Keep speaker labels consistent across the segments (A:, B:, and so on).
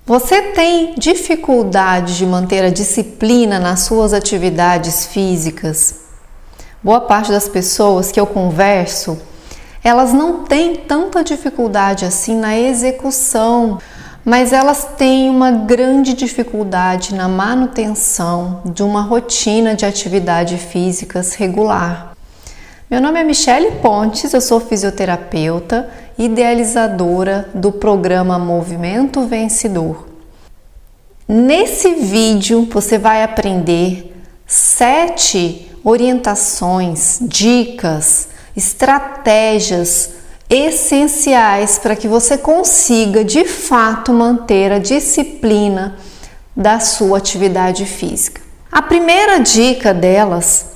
A: Você tem dificuldade de manter a disciplina nas suas atividades físicas? Boa parte das pessoas que eu converso, elas não têm tanta dificuldade assim na execução, mas elas têm uma grande dificuldade na manutenção de uma rotina de atividade físicas regular. Meu nome é Michele Pontes, eu sou fisioterapeuta, idealizadora do programa Movimento Vencedor. Nesse vídeo você vai aprender 7 orientações, dicas, estratégias essenciais para que você consiga de fato manter a disciplina da sua atividade física. A primeira dica delas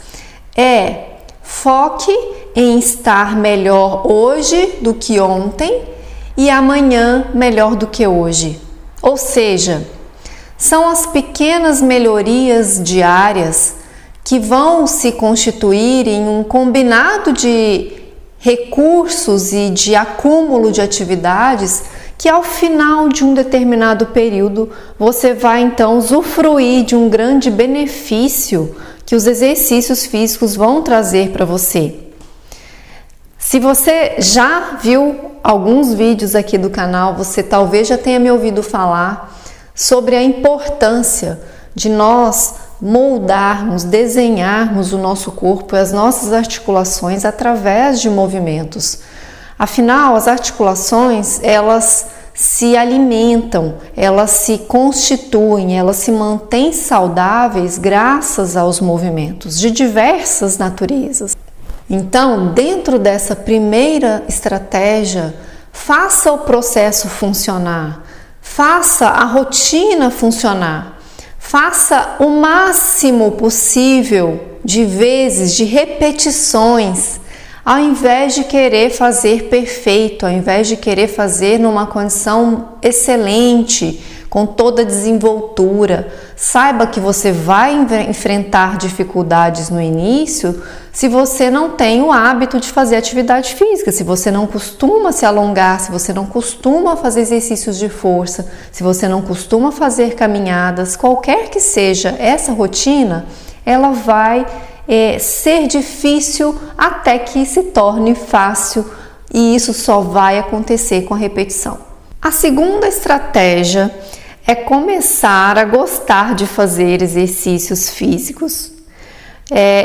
A: é: foque em estar melhor hoje do que ontem e amanhã melhor do que hoje. Ou seja, são as pequenas melhorias diárias que vão se constituir em um combinado de recursos e de acúmulo de atividades que ao final de um determinado período você vai então usufruir de um grande benefício que os exercícios físicos vão trazer para você. Se você já viu alguns vídeos aqui do canal, você talvez já tenha me ouvido falar sobre a importância de nós moldarmos, desenharmos o nosso corpo e as nossas articulações através de movimentos. Afinal, as articulações, elas se alimentam, elas se constituem, elas se mantêm saudáveis graças aos movimentos de diversas naturezas. Então, dentro dessa primeira estratégia, faça o processo funcionar, faça a rotina funcionar, faça o máximo possível de vezes, de repetições, ao invés de querer fazer perfeito, ao invés de querer fazer numa condição excelente, com toda a desenvoltura. Saiba que você vai enfrentar dificuldades no início se você não tem o hábito de fazer atividade física, se você não costuma se alongar, se você não costuma fazer exercícios de força, se você não costuma fazer caminhadas, qualquer que seja essa rotina, ela vai ser difícil até que se torne fácil, e isso só vai acontecer com a repetição. A segunda estratégia é começar a gostar de fazer exercícios físicos.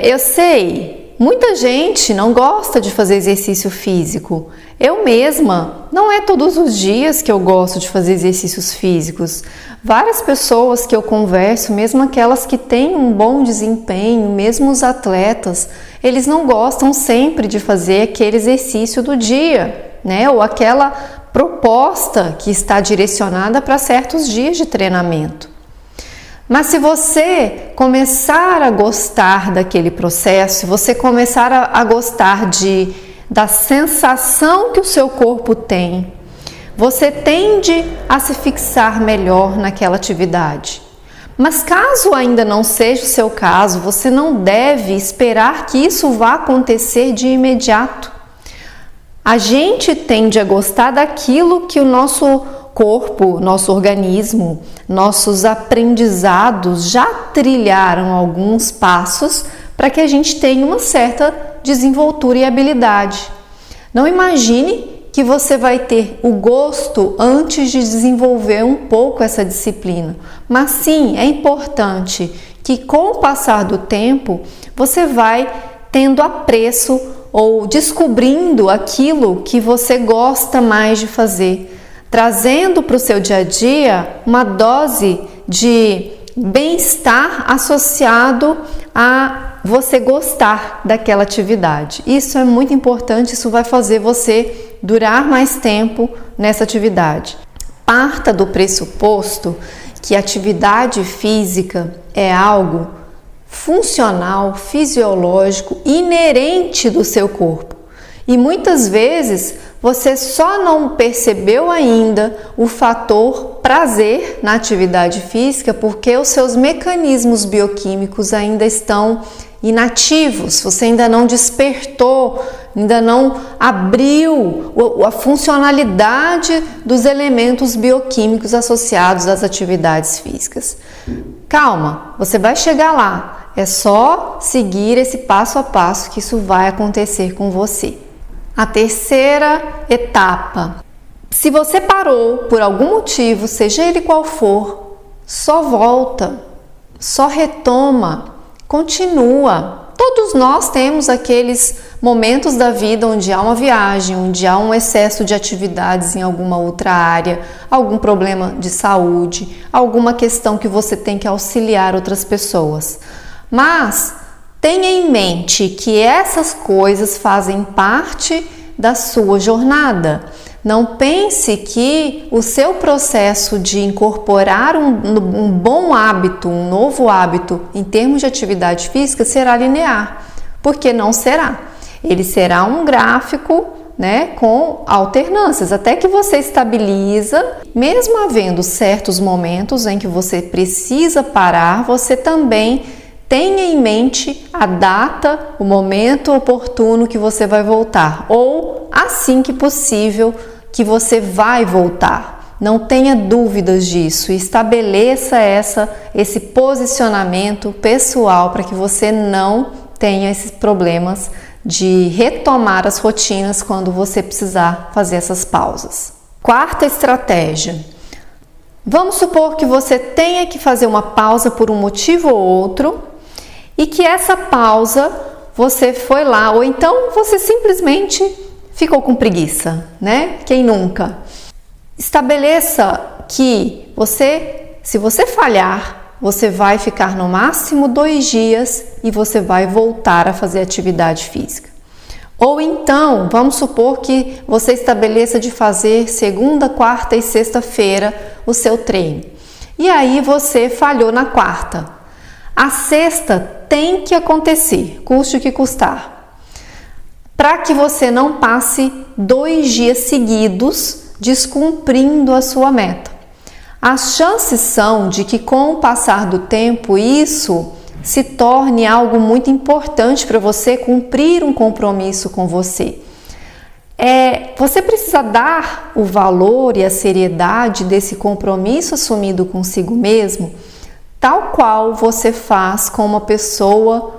A: Eu sei, muita gente não gosta de fazer exercício físico. Eu mesma, não é todos os dias que eu gosto de fazer exercícios físicos. Várias pessoas que eu converso, mesmo aquelas que têm um bom desempenho, mesmo os atletas, eles não gostam sempre de fazer aquele exercício do dia, né? Ou aquela proposta que está direcionada para certos dias de treinamento. Mas se você começar a gostar daquele processo, se você começar a gostar da sensação que o seu corpo tem, você tende a se fixar melhor naquela atividade. Mas caso ainda não seja o seu caso, você não deve esperar que isso vá acontecer de imediato. A gente tende a gostar daquilo que o nosso corpo, nosso organismo, nossos aprendizados já trilharam alguns passos para que a gente tenha uma certa desenvoltura e habilidade. Não imagine que você vai ter o gosto antes de desenvolver um pouco essa disciplina, mas sim, é importante que com o passar do tempo você vai tendo apreço ou descobrindo aquilo que você gosta mais de fazer, trazendo para o seu dia a dia uma dose de bem-estar associado a você gostar daquela atividade. Isso é muito importante, isso vai fazer você durar mais tempo nessa atividade. Parta do pressuposto que a atividade física é algo funcional, fisiológico, inerente do seu corpo. E muitas vezes você só não percebeu ainda o fator prazer na atividade física porque os seus mecanismos bioquímicos ainda estão inativos, você ainda não despertou, ainda não abriu a funcionalidade dos elementos bioquímicos associados às atividades físicas. Calma, você vai chegar lá, é só seguir esse passo a passo que isso vai acontecer com você. A terceira etapa: se você parou por algum motivo, seja ele qual for, só volta, só retoma, continua. Todos nós temos aqueles momentos da vida onde há uma viagem, onde há um excesso de atividades em alguma outra área, algum problema de saúde, alguma questão que você tem que auxiliar outras pessoas. Mas tenha em mente que essas coisas fazem parte da sua jornada. Não pense que o seu processo de incorporar um bom hábito, um novo hábito em termos de atividade física será linear, porque não será. Ele será um gráfico, com alternâncias, até que você estabiliza. Mesmo havendo certos momentos em que você precisa parar, você também tenha em mente a data, o momento oportuno que você vai voltar, ou assim que possível que você vai voltar. Não tenha dúvidas disso, estabeleça esse posicionamento pessoal para que você não tenha esses problemas de retomar as rotinas quando você precisar fazer essas pausas. Quarta estratégia: vamos supor que você tenha que fazer uma pausa por um motivo ou outro e que essa pausa você foi lá, ou então você simplesmente ficou com preguiça, Quem nunca? Estabeleça que se você falhar, você vai ficar no máximo 2 dias e você vai voltar a fazer atividade física. Ou então, vamos supor que você estabeleça de fazer segunda, quarta e sexta-feira o seu treino. E aí você falhou na quarta. A sexta tem que acontecer, custe o que custar, para que você não passe 2 dias seguidos descumprindo a sua meta. As chances são de que com o passar do tempo isso se torne algo muito importante para você cumprir um compromisso com você. Você precisa dar o valor e a seriedade desse compromisso assumido consigo mesmo, tal qual você faz com uma pessoa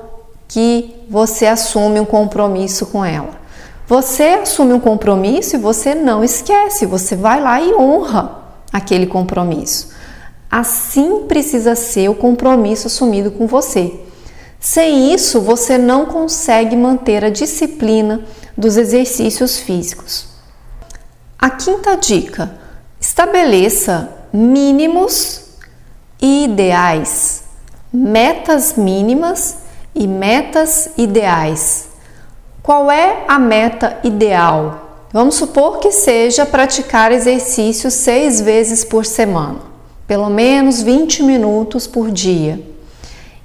A: que você assume um compromisso com ela. Você assume um compromisso e você não esquece, você vai lá e honra aquele compromisso. Assim precisa ser o compromisso assumido com você. Sem isso, você não consegue manter a disciplina dos exercícios físicos. A quinta dica: estabeleça mínimos e ideais, metas mínimas e metas ideais. Qual é a meta ideal? Vamos supor que seja praticar exercícios 6 vezes por semana, pelo menos 20 minutos por dia.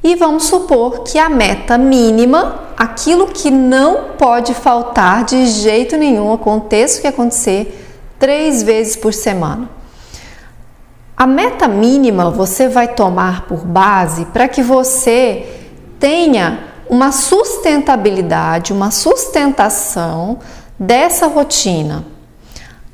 A: E vamos supor que a meta mínima, aquilo que não pode faltar de jeito nenhum, aconteça o que acontecer, 3 vezes por semana. A meta mínima você vai tomar por base para que você tenha uma sustentabilidade, uma sustentação dessa rotina.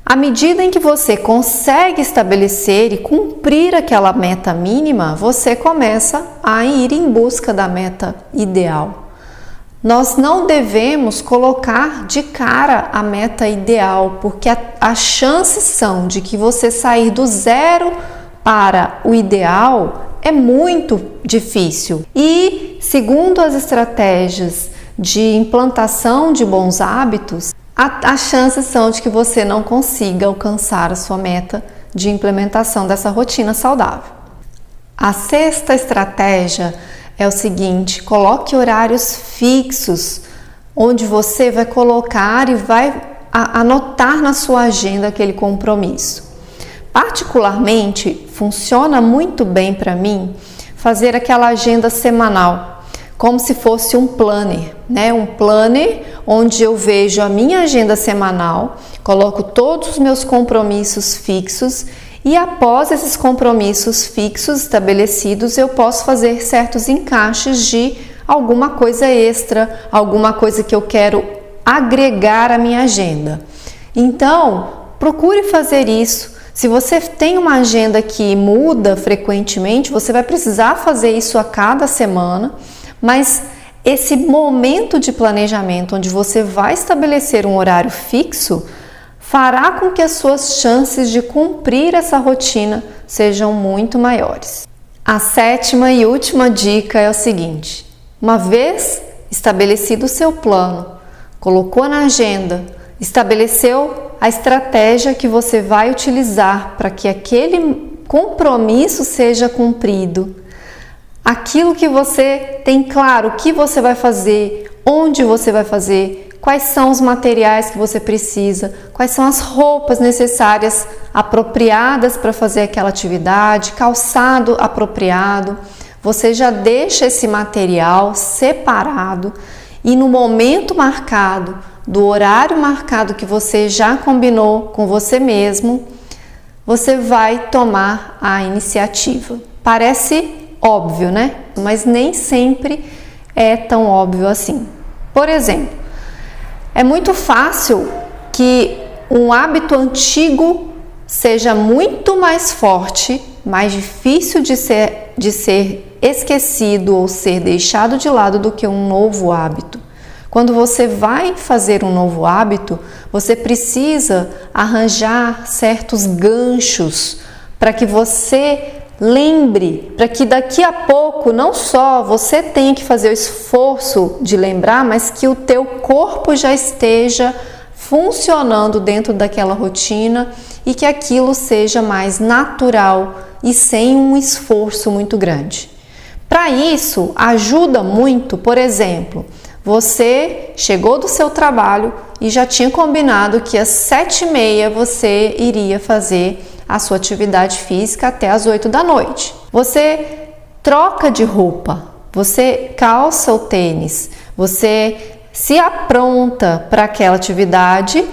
A: À medida em que você consegue estabelecer e cumprir aquela meta mínima, você começa a ir em busca da meta ideal. Nós não devemos colocar de cara a meta ideal, porque as chances são de que você sair do zero para o ideal é muito difícil. E, segundo as estratégias de implantação de bons hábitos, as chances são de que você não consiga alcançar a sua meta de implementação dessa rotina saudável. A sexta estratégia é o seguinte: coloque horários fixos, onde você vai colocar e vai anotar na sua agenda aquele compromisso. Particularmente, funciona muito bem para mim fazer aquela agenda semanal, como se fosse um planner, Um planner onde eu vejo a minha agenda semanal, coloco todos os meus compromissos fixos e após esses compromissos fixos estabelecidos, eu posso fazer certos encaixes de alguma coisa extra, alguma coisa que eu quero agregar à minha agenda. Então, procure fazer isso. Se você tem uma agenda que muda frequentemente, você vai precisar fazer isso a cada semana, mas esse momento de planejamento, onde você vai estabelecer um horário fixo, fará com que as suas chances de cumprir essa rotina sejam muito maiores. A sétima e última dica é o seguinte: uma vez estabelecido o seu plano, colocou na agenda, estabeleceu a estratégia que você vai utilizar para que aquele compromisso seja cumprido, aquilo que você tem claro, o que você vai fazer, onde você vai fazer, quais são os materiais que você precisa, quais são as roupas necessárias, apropriadas para fazer aquela atividade, calçado apropriado. Você já deixa esse material separado e no momento marcado, do horário marcado que você já combinou com você mesmo, você vai tomar a iniciativa. Parece óbvio, né? Mas nem sempre é tão óbvio assim. Por exemplo, é muito fácil que um hábito antigo seja muito mais forte, mais difícil de ser esquecido ou ser deixado de lado do que um novo hábito. Quando você vai fazer um novo hábito, você precisa arranjar certos ganchos para que você lembre, para que daqui a pouco não só você tenha que fazer o esforço de lembrar, mas que o teu corpo já esteja funcionando dentro daquela rotina e que aquilo seja mais natural e sem um esforço muito grande. Para isso, ajuda muito, por exemplo, você chegou do seu trabalho e já tinha combinado que às 7h30 você iria fazer a sua atividade física até às 8 da noite. Você troca de roupa, você calça o tênis, você se apronta para aquela atividade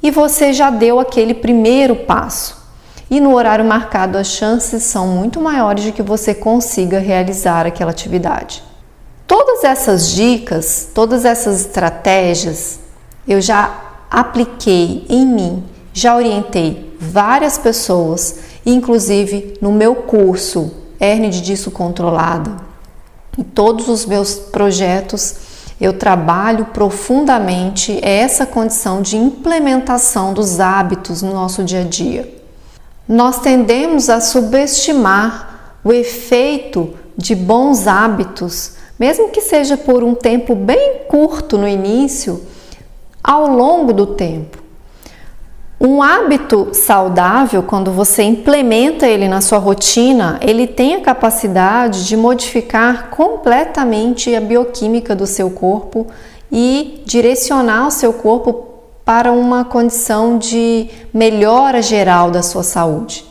A: e você já deu aquele primeiro passo. E no horário marcado as chances são muito maiores de que você consiga realizar aquela atividade. Todas essas dicas, todas essas estratégias, eu já apliquei em mim, já orientei várias pessoas, inclusive no meu curso Hernia de Disco Controlada. Em todos os meus projetos eu trabalho profundamente essa condição de implementação dos hábitos no nosso dia a dia. Nós tendemos a subestimar o efeito de bons hábitos, mesmo que seja por um tempo bem curto no início, ao longo do tempo. Um hábito saudável, quando você implementa ele na sua rotina, ele tem a capacidade de modificar completamente a bioquímica do seu corpo e direcionar o seu corpo para uma condição de melhora geral da sua saúde.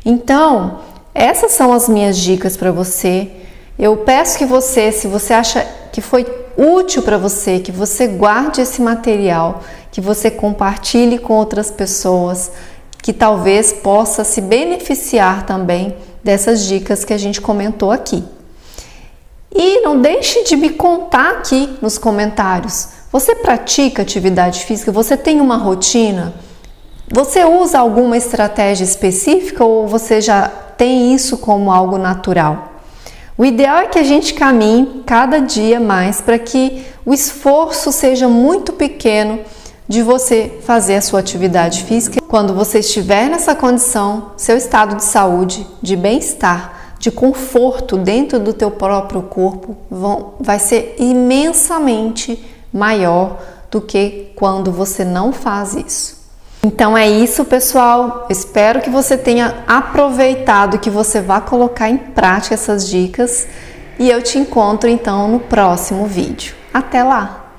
A: Então, essas são as minhas dicas para você. Eu peço que você, se você acha que foi útil para você, que você guarde esse material, que você compartilhe com outras pessoas, que talvez possa se beneficiar também dessas dicas que a gente comentou aqui. E não deixe de me contar aqui nos comentários. Você pratica atividade física? Você tem uma rotina? Você usa alguma estratégia específica ou você já tem isso como algo natural? O ideal é que a gente caminhe cada dia mais para que o esforço seja muito pequeno de você fazer a sua atividade física. Quando você estiver nessa condição, seu estado de saúde, de bem-estar, de conforto dentro do teu próprio corpo vai ser imensamente maior do que quando você não faz isso. Então é isso, pessoal. Espero que você tenha aproveitado, que você vá colocar em prática essas dicas e eu te encontro então no próximo vídeo. Até lá!